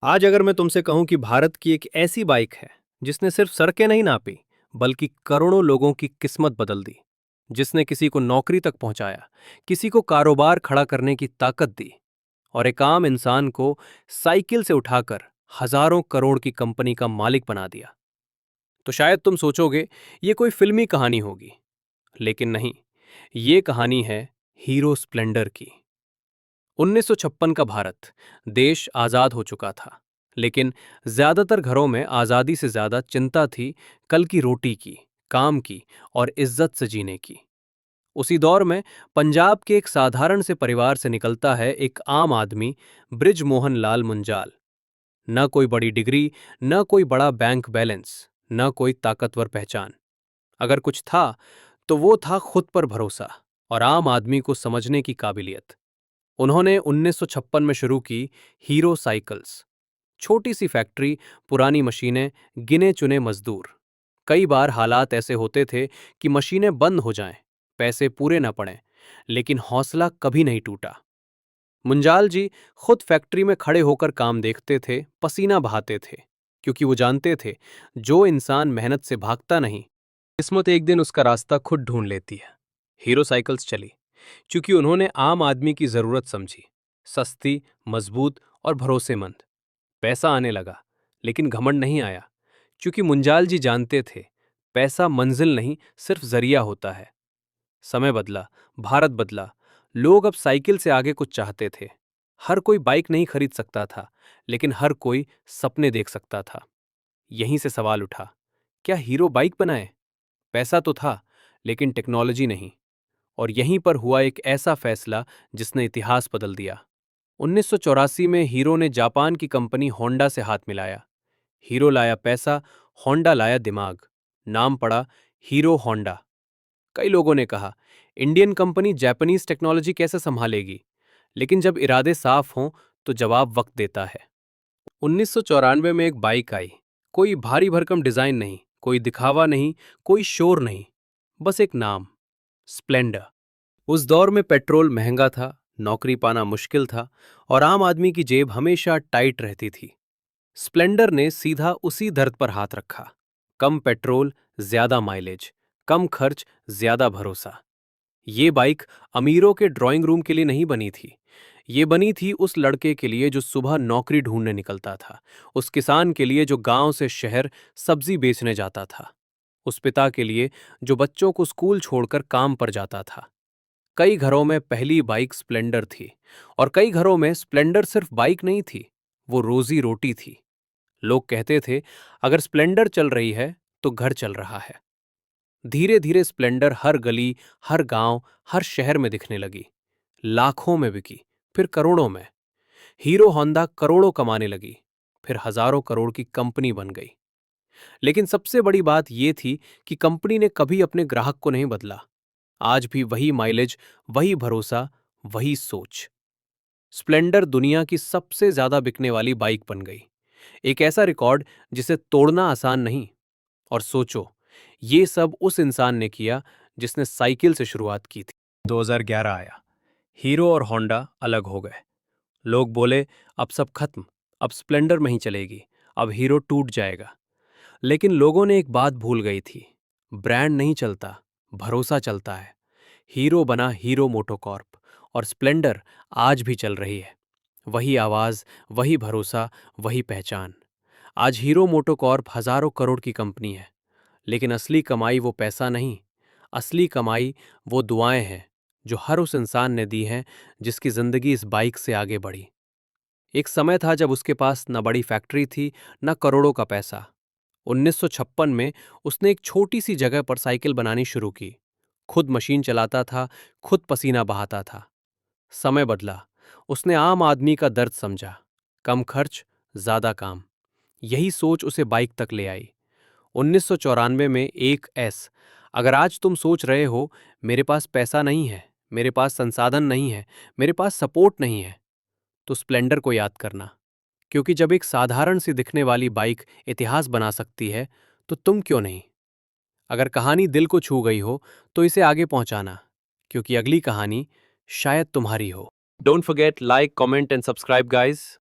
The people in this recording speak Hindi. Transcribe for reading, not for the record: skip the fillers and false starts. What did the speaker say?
आज अगर मैं तुमसे कहूं कि भारत की एक ऐसी बाइक है जिसने सिर्फ सड़कें नहीं नापी बल्कि करोड़ों लोगों की किस्मत बदल दी, जिसने किसी को नौकरी तक पहुंचाया, किसी को कारोबार खड़ा करने की ताकत दी और एक आम इंसान को साइकिल से उठाकर हजारों करोड़ की कंपनी का मालिक बना दिया, तो शायद तुम सोचोगे ये कोई फिल्मी कहानी होगी। लेकिन नहीं, ये कहानी है हीरो स्प्लेंडर की। 1956 का भारत, देश आजाद हो चुका था, लेकिन ज्यादातर घरों में आजादी से ज्यादा चिंता थी कल की रोटी की, काम की और इज्जत से जीने की। उसी दौर में पंजाब के एक साधारण से परिवार से निकलता है एक आम आदमी, ब्रिज मोहन लाल मुंजाल। न कोई बड़ी डिग्री, न कोई बड़ा बैंक बैलेंस, न कोई ताकतवर पहचान। अगर कुछ था तो वो था खुद पर भरोसा और आम आदमी को समझने की काबिलियत। उन्होंने 1956 में शुरू की हीरो साइकिल्स। छोटी सी फैक्ट्री, पुरानी मशीनें, गिने चुने मजदूर। कई बार हालात ऐसे होते थे कि मशीनें बंद हो जाएं, पैसे पूरे न पड़ें, लेकिन हौसला कभी नहीं टूटा। मुंजाल जी खुद फैक्ट्री में खड़े होकर काम देखते थे, पसीना बहाते थे, क्योंकि वो जानते थे जो इंसान मेहनत से भागता नहीं, किस्मत एक दिन उसका रास्ता खुद ढूंढ लेती है। हीरो साइकिल्स चली क्योंकि उन्होंने आम आदमी की जरूरत समझी। सस्ती, मजबूत और भरोसेमंद। पैसा आने लगा, लेकिन घमंड नहीं आया, क्योंकि मुंजाल जी जानते थे पैसा मंजिल नहीं, सिर्फ जरिया होता है। समय बदला, भारत बदला। लोग अब साइकिल से आगे कुछ चाहते थे। हर कोई बाइक नहीं खरीद सकता था, लेकिन हर कोई सपने देख सकता था। यहीं से सवाल उठा, क्या हीरो बाइक बनाए? पैसा तो था, लेकिन टेक्नोलॉजी नहीं। और यहीं पर हुआ एक ऐसा फैसला जिसने इतिहास बदल दिया। 1984 में हीरो ने जापान की कंपनी होंडा से हाथ मिलाया। हीरो लाया पैसा, होंडा लाया दिमाग। नाम पड़ा हीरो होंडा। कई लोगों ने कहा, इंडियन कंपनी जापानीज टेक्नोलॉजी कैसे संभालेगी? लेकिन जब इरादे साफ हों तो जवाब वक्त देता है। 1994 में एक बाइक आई। कोई भारी भरकम डिजाइन नहीं, कोई दिखावा नहीं, कोई शोर नहीं, बस एक नाम, स्प्लेंडर। उस दौर में पेट्रोल महंगा था, नौकरी पाना मुश्किल था और आम आदमी की जेब हमेशा टाइट रहती थी। स्प्लेंडर ने सीधा उसी दर्द पर हाथ रखा। कम पेट्रोल, ज्यादा माइलेज, कम खर्च, ज्यादा भरोसा। ये बाइक अमीरों के ड्राइंग रूम के लिए नहीं बनी थी। ये बनी थी उस लड़के के लिए जो सुबह नौकरी ढूंढने निकलता था, उस किसान के लिए जो गांव से शहर सब्जी बेचने जाता था, उस पिता के लिए जो बच्चों को स्कूल छोड़कर काम पर जाता था। कई घरों में पहली बाइक स्प्लेंडर थी और कई घरों में स्प्लेंडर सिर्फ बाइक नहीं थी, वो रोजी रोटी थी। लोग कहते थे, अगर स्प्लेंडर चल रही है तो घर चल रहा है। धीरे धीरे स्प्लेंडर हर गली, हर गांव, हर शहर में दिखने लगी। लाखों में बिकी, फिर करोड़ों में। हीरो होंडा करोड़ों कमाने लगी, फिर हजारों करोड़ की कंपनी बन गई। लेकिन सबसे बड़ी बात यह थी कि कंपनी ने कभी अपने ग्राहक को नहीं बदला। आज भी वही माइलेज, वही भरोसा, वही सोच। स्प्लेंडर दुनिया की सबसे ज्यादा बिकने वाली बाइक बन गई। एक ऐसा रिकॉर्ड जिसे तोड़ना आसान नहीं। और सोचो, ये सब उस इंसान ने किया जिसने साइकिल से शुरुआत की थी। 2011 आया। हीरो और होंडा अलग हो गए। लोग बोले, अब सब खत्म, अब स्प्लेंडर में ही चलेगी, अब हीरो टूट जाएगा। लेकिन लोगों ने एक बात भूल गई थी, ब्रांड नहीं चलता, भरोसा चलता है। हीरो बना हीरो मोटोकॉर्प और स्प्लेंडर आज भी चल रही है। वही आवाज, वही भरोसा, वही पहचान। आज हीरो मोटोकॉर्प हजारों करोड़ की कंपनी है, लेकिन असली कमाई वो पैसा नहीं, असली कमाई वो दुआएं हैं जो हर उस इंसान ने दी हैं जिसकी जिंदगी इस बाइक से आगे बढ़ी। एक समय था जब उसके पास न बड़ी फैक्ट्री थी, न करोड़ों का पैसा। 1956 में उसने एक छोटी सी जगह पर साइकिल बनानी शुरू की। खुद मशीन चलाता था, खुद पसीना बहाता था। समय बदला, उसने आम आदमी का दर्द समझा। कम खर्च, ज्यादा काम। यही सोच उसे बाइक तक ले आई। 1994 में एक एस। अगर आज तुम सोच रहे हो, मेरे पास पैसा नहीं है, मेरे पास संसाधन नहीं है, मेरे पास सपोर्ट नहीं है, तो स्प्लेंडर को याद करना। क्योंकि जब एक साधारण सी दिखने वाली बाइक इतिहास बना सकती है, तो तुम क्यों नहीं? अगर कहानी दिल को छू गई हो तो इसे आगे पहुंचाना, क्योंकि अगली कहानी शायद तुम्हारी हो। Don't forget, like, comment and subscribe guys.